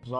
Hey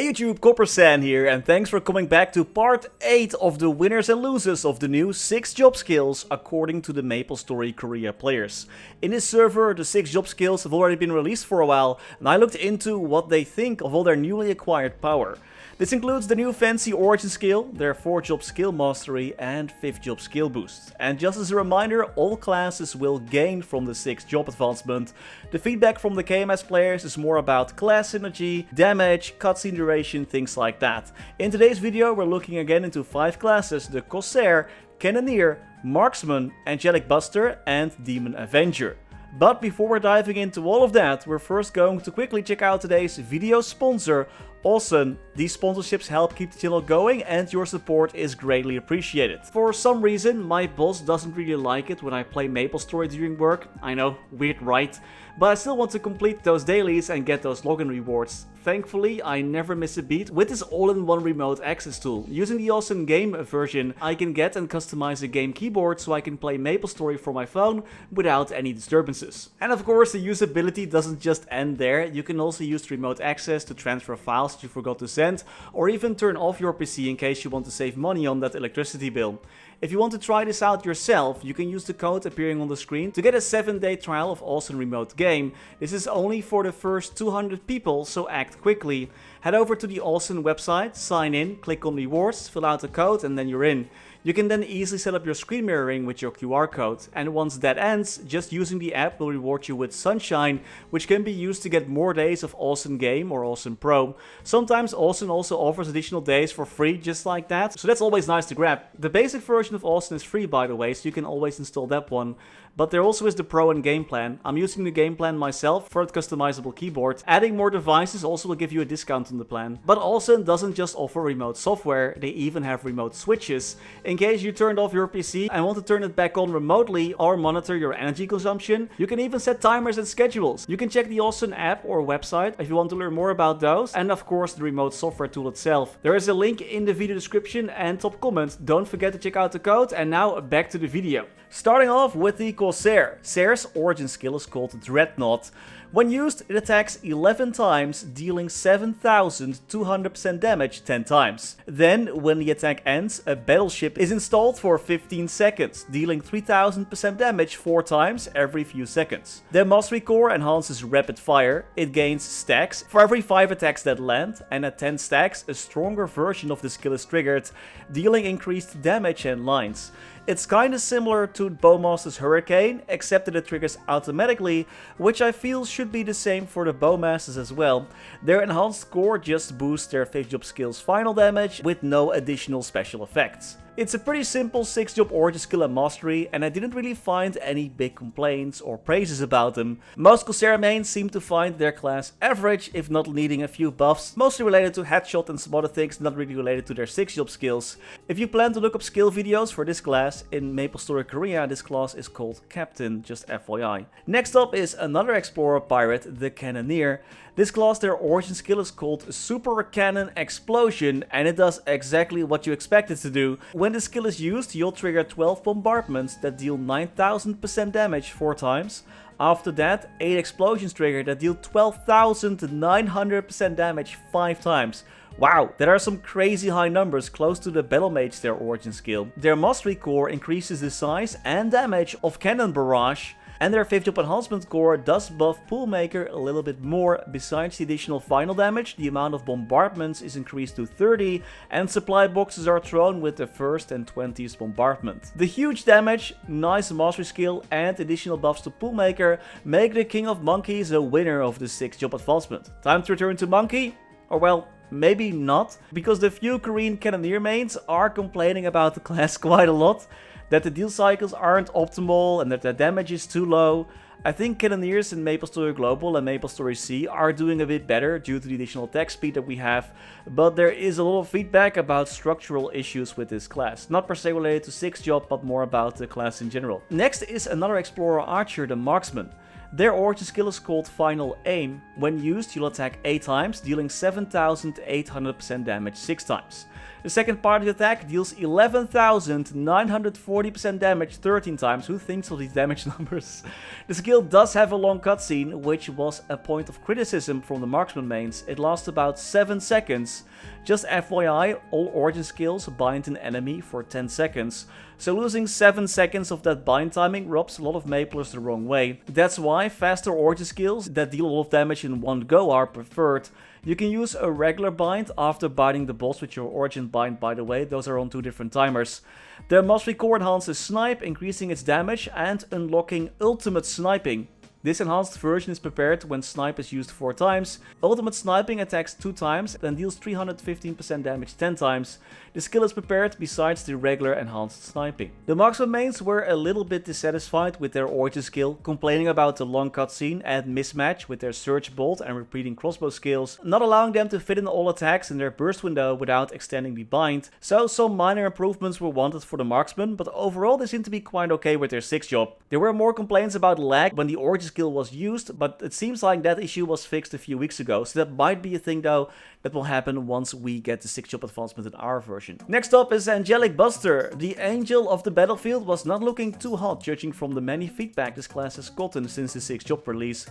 YouTube, Coppersan here, and thanks for coming back to part 8 of the winners and losers of the new 6 job skills according to the MapleStory Korea players. In this server, the 6 job skills have already been released for a while, and I looked into what they think of all their newly acquired power. This includes the new fancy origin skill, their 4th job skill mastery and 5th job skill boost. And just as a reminder, all classes will gain from the 6th job advancement. The feedback from the KMS players is more about class synergy, damage, cutscene duration, things like that. In today's video we're looking again into 5 classes: the Corsair, Cannoneer, Marksman, Angelic Buster and Demon Avenger. But before we're diving into all of that, we're first going to quickly check out today's video sponsor, Awesome. These sponsorships help keep the channel going and your support is greatly appreciated. For some reason, my boss doesn't really like it when I play MapleStory during work. I know, weird right? But I still want to complete those dailies and get those login rewards. Thankfully, I never miss a beat with this all-in-one remote access tool. Using the Awesome Game version, I can get and customize a game keyboard so I can play MapleStory from my phone without any disturbances. And of course, the usability doesn't just end there. You can also use remote access to transfer files that you forgot to send, or even turn off your PC in case you want to save money on that electricity bill. If you want to try this out yourself, you can use the code appearing on the screen to get a 7-day trial of Awesome Remote Game. This is only for the first 200 people, so act quickly. Head over to the Awesome website, sign in, click on rewards, fill out the code and then you're in. You can then easily set up your screen mirroring with your QR code, and once that ends, just using the app will reward you with Sunshine, which can be used to get more days of Awesome Game or Awesome Pro. Sometimes Awesome also offers additional days for free just like that, so that's always nice to grab. The basic version of Awesome is free by the way, so you can always install that one. But there also is the Pro and Game Plan. I'm using the Game Plan myself for its customizable keyboard. Adding more devices also will give you a discount on the plan. But Awesome doesn't just offer remote software, they even have remote switches. In case you turned off your PC and want to turn it back on remotely or monitor your energy consumption, you can even set timers and schedules. You can check the Awesome app or website if you want to learn more about those, and of course the remote software tool itself. There is a link in the video description and top comment. Don't forget to check out the code, and now back to the video. Starting off with the Corsair. Sair's origin skill is called Dreadnought. When used, it attacks 11 times, dealing 7,200% damage 10 times. Then, when the attack ends, a battleship is installed for 15 seconds, dealing 3,000% damage 4 times every few seconds. The Mastery Core enhances rapid fire. It gains stacks for every 5 attacks that land, and at 10 stacks, a stronger version of the skill is triggered, dealing increased damage and lines. It's kinda similar to Bowmaster's Hurricane, except that it triggers automatically, which I feel should be the same for the Bowmasters as well. Their enhanced core just boosts their 5th job skill's final damage with no additional special effects. It's a pretty simple 6th job origin skill and mastery, and I didn't really find any big complaints or praises about them. Most Corsair mains seem to find their class average, if not needing a few buffs, mostly related to headshot and some other things, not really related to their 6th job skills. If you plan to look up skill videos for this class, in MapleStory Korea this class is called Captain, just FYI. Next up is another explorer pirate, the Cannoneer. This class, their origin skill is called Super Cannon Explosion, and it does exactly what you expect it to do. When the skill is used, you'll trigger 12 bombardments that deal 9,000% damage 4 times. After that, 8 explosions trigger that deal 12,900% damage 5 times. Wow, there are some crazy high numbers, close to the Battle Mage, their origin skill. Their Mastery Core increases the size and damage of Cannon Barrage, and their 5th job enhancement core does buff Poolmaker a little bit more. Besides the additional final damage, the amount of bombardments is increased to 30, and supply boxes are thrown with the 1st and 20th bombardment. The huge damage, nice mastery skill, and additional buffs to Poolmaker make the King of Monkeys a winner of the 6th job advancement. Time to return to Monkey? Or well, maybe not, because the few Korean Cannoneer mains are complaining about the class quite a lot, that the deal cycles aren't optimal and that the damage is too low. I think Cannoneers in MapleStory Global and MapleStory C are doing a bit better due to the additional attack speed that we have, but there is a lot of feedback about structural issues with this class. Not per se related to 6th job, but more about the class in general. Next is another Explorer Archer, the Marksman. Their origin skill is called Final Aim. When used, you'll attack 8 times, dealing 7,800% damage 6 times. The second part of the attack deals 11,940% damage 13 times. Who thinks of these damage numbers? The skill does have a long cutscene, which was a point of criticism from the Marksman mains. It lasts about 7 seconds. Just FYI, all origin skills bind an enemy for 10 seconds. So losing 7 seconds of that bind timing rubs a lot of Maplers the wrong way. That's why faster origin skills that deal a lot of damage in one go are preferred. You can use a regular bind after binding the boss with your origin bind, by the way. Those are on 2 different timers. The MapleStory Korea enhances Snipe, increasing its damage and unlocking Ultimate Sniping. This enhanced version is prepared when Snipe is used 4 times. Ultimate Sniping attacks 2 times, then deals 315% damage 10 times. The skill is prepared besides the regular enhanced sniping. The Marksman mains were a little bit dissatisfied with their origin skill, complaining about the long cutscene and mismatch with their Surge Bolt and repeating crossbow skills, not allowing them to fit in all attacks in their burst window without extending the bind. So some minor improvements were wanted for the Marksman, but overall they seem to be quite okay with their 6th job. There were more complaints about lag when the origin skill was used, but it seems like that issue was fixed a few weeks ago, so that might be a thing though that will happen once we get the 6th job advancement in our version. Next up is Angelic Buster. The Angel of the Battlefield was not looking too hot, judging from the many feedback this class has gotten since the 6th job release.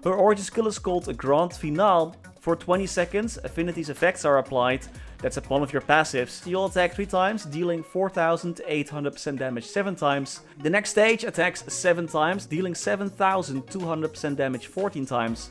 Her origin skill is called a Grand Finale. For 20 seconds, Affinity's effects are applied. That's upon of your passives. You'll attack 3 times, dealing 4,800% damage 7 times. The next stage attacks 7 times, dealing 7,200% damage 14 times.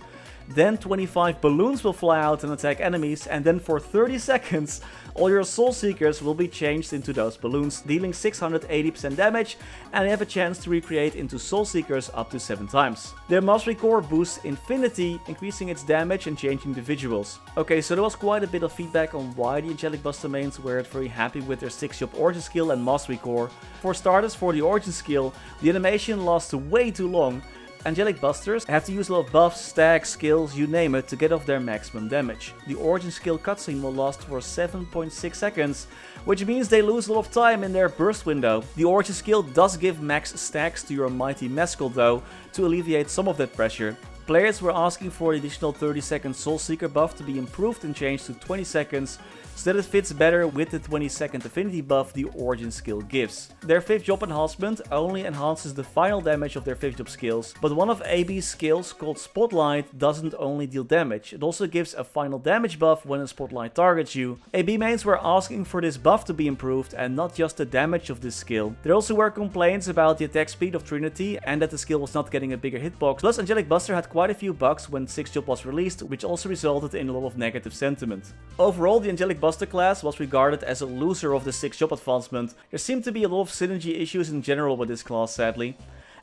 Then 25 balloons will fly out and attack enemies, and then for 30 seconds, all your Soul Seekers will be changed into those balloons, dealing 680% damage, and you have a chance to recreate into Soul Seekers up to 7 times. Their MapleStory Core boosts Infinity, increasing its damage and changing the visuals. Okay, so there was quite a bit of feedback on why the Angelic Buster mains weren't very happy with their 6th job origin skill and MapleStory Core. For starters, for the origin skill, the animation lasts way too long. Angelic Busters have to use a lot of buffs, stacks, skills, you name it, to get off their maximum damage. The origin skill cutscene will last for 7.6 seconds, which means they lose a lot of time in their burst window. The origin skill does give max stacks to your mighty Mescal though, to alleviate some of that pressure. Players were asking for the additional 30-second Soul Seeker buff to be improved and changed to 20 seconds, so that it fits better with the 20-second affinity buff the origin skill gives. Their 5th job enhancement only enhances the final damage of their 5th job skills, but one of AB's skills called Spotlight doesn't only deal damage, it also gives a final damage buff when a spotlight targets you. AB mains were asking for this buff to be improved and not just the damage of this skill. There also were complaints about the attack speed of Trinity and that the skill was not getting a bigger hitbox, plus Angelic Buster had quite a few bugs when 6th job was released, which also resulted in a lot of negative sentiment. Overall, the Angelic Buster class was regarded as a loser of the 6th job advancement. There seemed to be a lot of synergy issues in general with this class, sadly.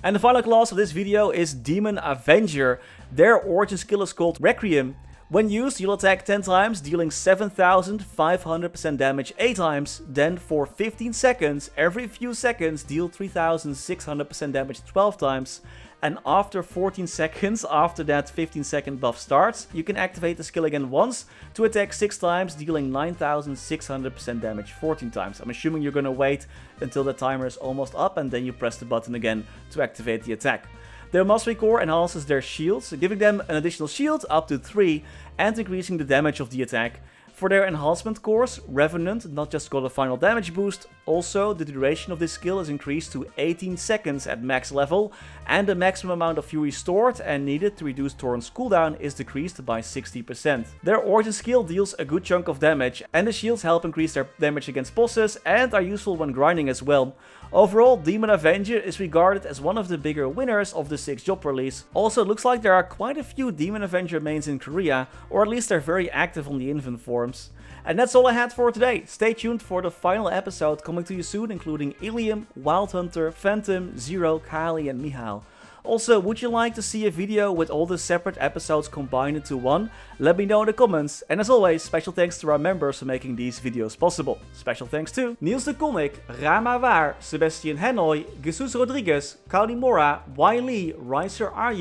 And the final class of this video is Demon Avenger. Their origin skill is called Requiem. When used, you'll attack 10 times, dealing 7,500% damage 8 times, then for 15 seconds, every few seconds, deal 3,600% damage 12 times, and after 14 seconds, after that 15-second buff starts, you can activate the skill again once to attack 6 times, dealing 9,600% damage 14 times. I'm assuming you're gonna wait until the timer is almost up and then you press the button again to activate the attack. Their MapleStory Core enhances their shields, giving them an additional shield up to 3 and increasing the damage of the attack. For their enhancement cores, Revenant not just got a final damage boost, also the duration of this skill is increased to 18 seconds at max level, and the maximum amount of fury stored and needed to reduce Torrent's cooldown is decreased by 60%. Their origin skill deals a good chunk of damage, and the shields help increase their damage against bosses and are useful when grinding as well. Overall, Demon Avenger is regarded as one of the bigger winners of the 6th job release. Also, it looks like there are quite a few Demon Avenger mains in Korea, or at least they're very active on the Invent forums. And that's all I had for today. Stay tuned for the final episode coming to you soon, including Ilium, Wild Hunter, Phantom, Zero, Kali and Mihail. Also, would you like to see a video with all the separate episodes combined into one? Let me know in the comments. And as always, special thanks to our members for making these videos possible. Special thanks to Niels de Coninck, Raar maar waar, Sebastian Hanoy, Jesus Rodriguez, Kaudi Mora, Wiley, Riser Are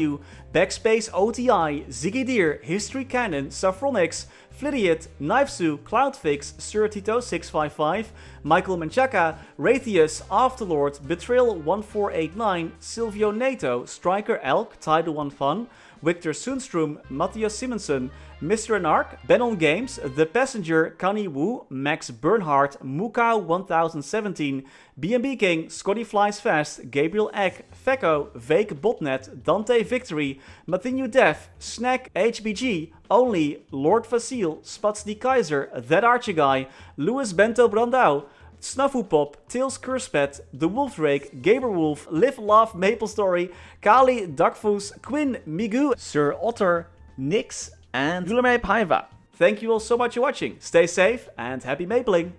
BackSpaceOTI, Ziggy Historycanon, Saffronyx, Flidiot, Knifesu, Cloudfix, Surtito655, Michael Menchaca, Rathius, Afterlord, Betrayal1489, Silvio Nato, Striker Elk, Tidal 1 Fun, Victor Sundstrom, Mathias Simonsen, Mr. Anark, Benon Games, The Passenger, Kani Wu, Max Bernhardt, Mukau 1017, BNB King, Scotty Flies Fast, Gabriel Eck, Fecko, Vake Botnet, Dante Victory, Mathinu Dev, Snack, HBG, Only, Lord Vasil, Spats the Kaiser, That Archer Guy, Louis Bento Brandau, Snufflepop, Tails Curspet, The Wolf Drake, Gaber Wolf, Live Love MapleStory, Kali, Duckfoos, Quinn, Migu, Sir Otter, Nix, and Gulemeep Haiva. Thank you all so much for watching. Stay safe and happy mapling!